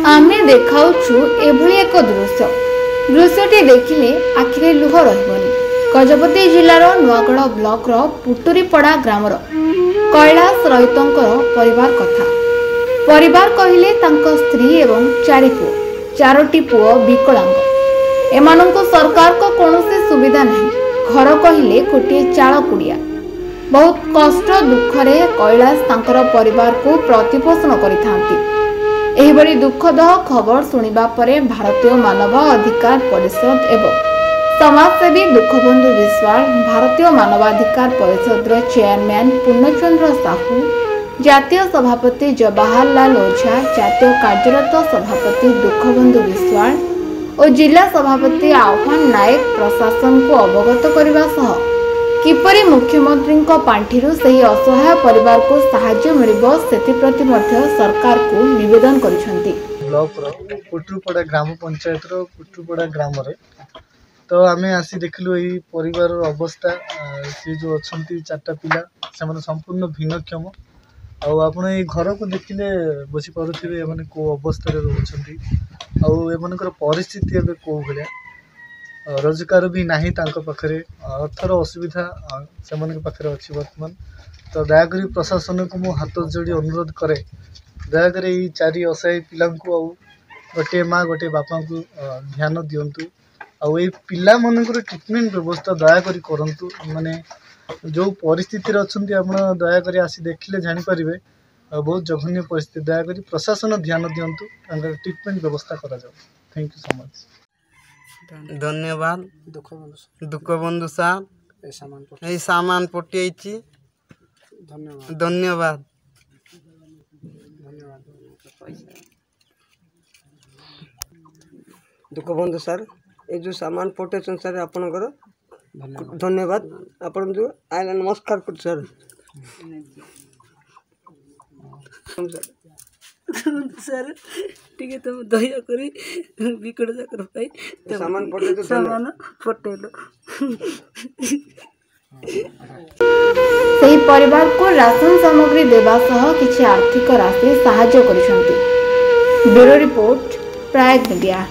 आमे देखाउछु एभली एक दृश्यटी देखिले आखिरे लुह रहिबनी। गजपति जिलार नुआगढ़ ब्लॉकर पुटुरीपड़ा ग्रामर कैलाश रहितंकर परिवार कथा। परिवार कहिले तांको स्त्री एवं चारोटी पुओ विकलांग। एमानंको सरकार को कौनसी सुविधा नहीं। घर कहिले गोटे चाल कुड़िया। बहुत कष्ट दुखरे कैलाश तांकर परिवार को प्रतिपोषण करिथांती। एहिबरी दुखद खबर सुनिबा परे भारतीय मानव अधिकार परिषद एवं समाजसेवी दुखबंधु विश्वाल, भारतीय मानवाधिकार परिषद चेयरमैन पूर्णचंद्र साहू, जातीय सभापति जवाहरलाल ओझा, जातीय कार्यरत सभापति दुखबंधु विश्वाल और जिला सभापति आह्वान नायक प्रशासन को अवगत करने सह किपरि मुख्यमंत्री पांठिरु सही असहाय परिवार को साहाय्य मिलिबो सेति प्रति मध्य सरकार को निवेदन करिसेंती। ब्लॉक पुटुरीपड़ा ग्राम पंचायत पुटुरीपड़ा ग्राम रे तो आमे आसी देखलु एई परिवार अवस्था। से जो अछंती चारटा पिला से संपूर्ण भिन्नक्षम आउ आपण ए घर को देखिले बुझी पारुथिबे एमाने को अवस्था रे रहउछंती आउ एमानकर परिस्थिति एबे को भलिया रोजगार भी नाही तांको पाखरे अर्थर असुविधा से पाखे अच्छी वर्तमान। तो दयाकोरी प्रशासन को मो हाथ जोड़ी अनुरोध करे दयाकोरी ये चारि असहाय पिला गोटे माँ गोटे बापा को ध्यान दिंतु आउ पिला मानकर ट्रिटमेंट व्यवस्था दयाकोरी करंतु। माने जो परिस्थिति अच्छा आप दयाकोरी आसी देखिले जानीपारे बहुत जघन्य परिस्थिति। दयाकोरी प्रशासन ध्यान दिंतु ट्रिटमेंट व्यवस्था करा जाओ। Thank you so much. धन्यवाद दुखबंधु साहब ये सामान पठिए। धन्यवाद दुखबंधु सर ये जो सामान पठेसन सर आपनकर धन्यवाद। आपण जो आइला नमस्कार कर सर। सर ठीक है तुम दया करी बिकड़ जाकर भाई सामान पठे तो सामान पठेलो। सही परिवार को राशन सामग्री देवा सह किछि आर्थिक राशि सहायता करिसेंती। ब्यूरो रिपोर्ट प्राग मीडिया।